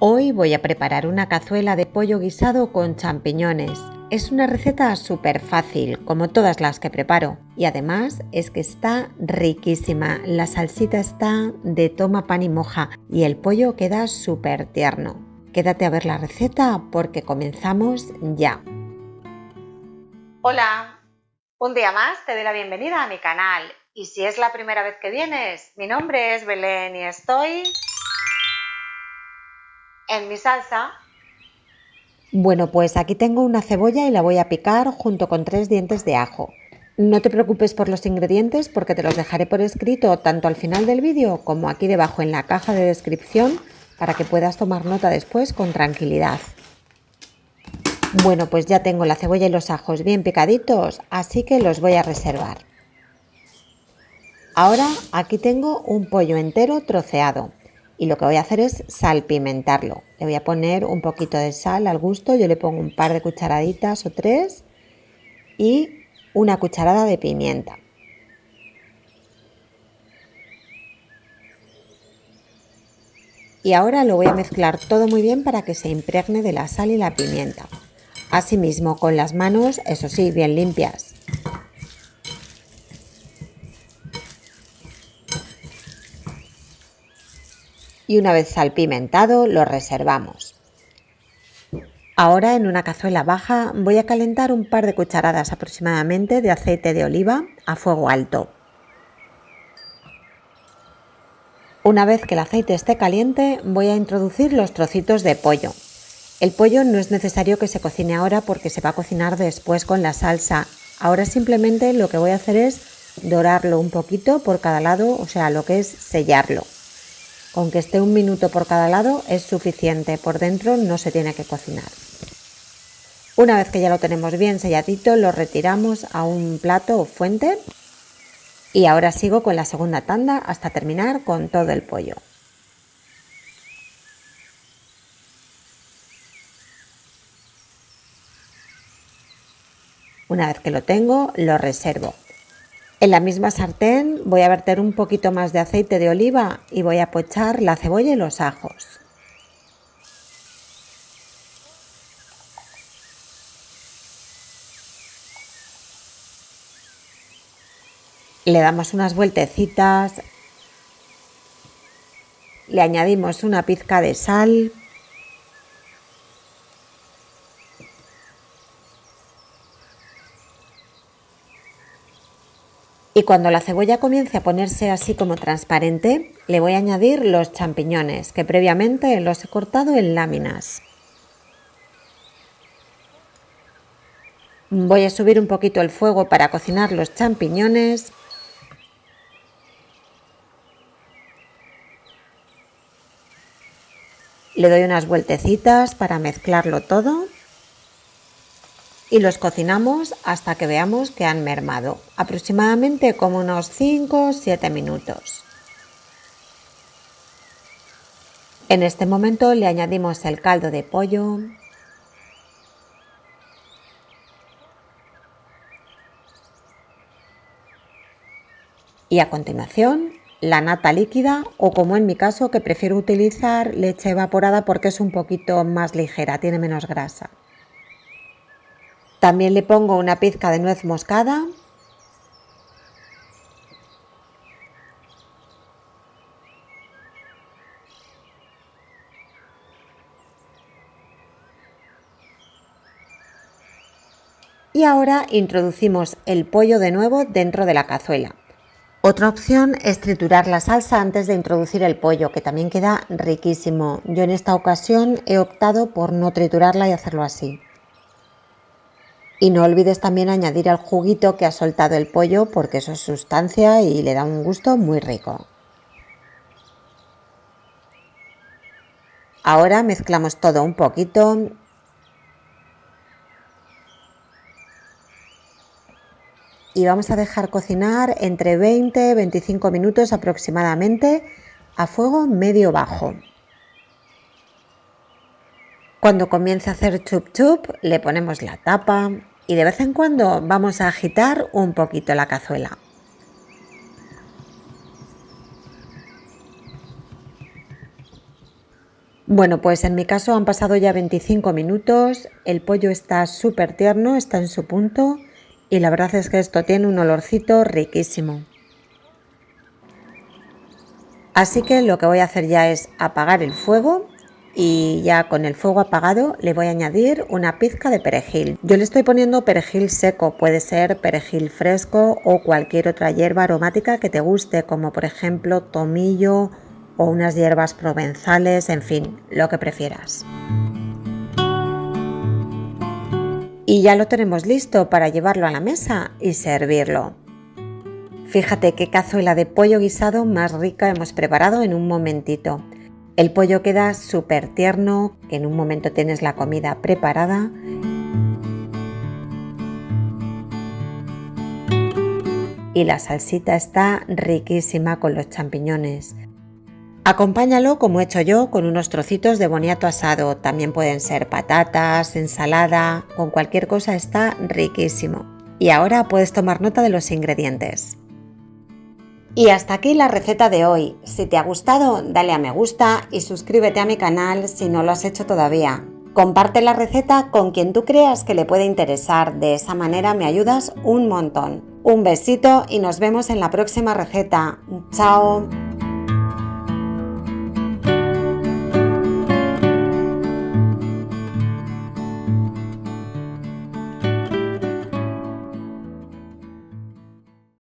Hoy voy a preparar una cazuela de pollo guisado con champiñones. Es una receta súper fácil, como todas las que preparo. Y además es que está riquísima. La salsita está de toma pan y moja y el pollo queda súper tierno. Quédate a ver la receta porque comenzamos ya. Hola, un día más te doy la bienvenida a mi canal. Y si es la primera vez que vienes, mi nombre es Belén y estoy en mi salsa. Bueno, pues aquí tengo una cebolla y la voy a picar junto con 3 dientes de ajo. No te preocupes por los ingredientes porque te los dejaré por escrito tanto al final del vídeo como aquí debajo en la caja de descripción para que puedas tomar nota después con tranquilidad. Bueno, pues ya tengo la cebolla y los ajos bien picaditos, así que los voy a reservar. Ahora aquí tengo un pollo entero troceado. Y lo que voy a hacer es salpimentarlo. Le voy a poner un poquito de sal al gusto, yo le pongo un par de cucharaditas o 3 y una cucharada de pimienta. Y ahora lo voy a mezclar todo muy bien para que se impregne de la sal y la pimienta. Asimismo con las manos, eso sí, bien limpias. Y una vez salpimentado lo reservamos. Ahora en una cazuela baja voy a calentar un par de cucharadas aproximadamente de aceite de oliva a fuego alto. Una vez que el aceite esté caliente voy a introducir los trocitos de pollo. El pollo no es necesario que se cocine ahora porque se va a cocinar después con la salsa. Ahora simplemente lo que voy a hacer es dorarlo un poquito por cada lado, o sea, lo que es sellarlo. Con que esté 1 minuto por cada lado es suficiente, por dentro no se tiene que cocinar. Una vez que ya lo tenemos bien selladito, lo retiramos a un plato o fuente y ahora sigo con la segunda tanda hasta terminar con todo el pollo. Una vez que lo tengo, lo reservo. En la misma sartén voy a verter un poquito más de aceite de oliva y voy a pochar la cebolla y los ajos. Le damos unas vueltecitas, le añadimos una pizca de sal. Y cuando la cebolla comience a ponerse así como transparente, le voy a añadir los champiñones, que previamente los he cortado en láminas. Voy a subir un poquito el fuego para cocinar los champiñones. Le doy unas vueltecitas para mezclarlo todo. Y los cocinamos hasta que veamos que han mermado, aproximadamente como unos 5 o 7 minutos. En este momento le añadimos el caldo de pollo y a continuación la nata líquida o, como en mi caso, que prefiero utilizar leche evaporada porque es un poquito más ligera, tiene menos grasa. También le pongo una pizca de nuez moscada y ahora introducimos el pollo de nuevo dentro de la cazuela. Otra opción es triturar la salsa antes de introducir el pollo, que también queda riquísimo. Yo en esta ocasión he optado por no triturarla y hacerlo así. Y no olvides también añadir el juguito que ha soltado el pollo porque eso es sustancia y le da un gusto muy rico. Ahora mezclamos todo un poquito y vamos a dejar cocinar entre 20 y 25 minutos aproximadamente a fuego medio bajo. Cuando comience a hacer chup chup le ponemos la tapa y de vez en cuando vamos a agitar un poquito la cazuela. Bueno, pues en mi caso han pasado ya 25 minutos, el pollo está súper tierno, está en su punto y la verdad es que esto tiene un olorcito riquísimo. Así que lo que voy a hacer ya es apagar el fuego y ya con el fuego apagado le voy a añadir una pizca de perejil. Yo le estoy poniendo perejil seco, puede ser perejil fresco o cualquier otra hierba aromática que te guste, como por ejemplo tomillo o unas hierbas provenzales, en fin, lo que prefieras. Y ya lo tenemos listo para llevarlo a la mesa y servirlo. Fíjate qué cazuela de pollo guisado más rica hemos preparado en un momentito. El pollo queda súper tierno, que en un momento tienes la comida preparada. Y la salsita está riquísima con los champiñones. Acompáñalo, como he hecho yo, con unos trocitos de boniato asado. También pueden ser patatas, ensalada, con cualquier cosa está riquísimo. Y ahora puedes tomar nota de los ingredientes. Y hasta aquí la receta de hoy. Si te ha gustado, dale a me gusta y suscríbete a mi canal si no lo has hecho todavía. Comparte la receta con quien tú creas que le puede interesar, de esa manera me ayudas un montón. Un besito y nos vemos en la próxima receta. ¡Chao!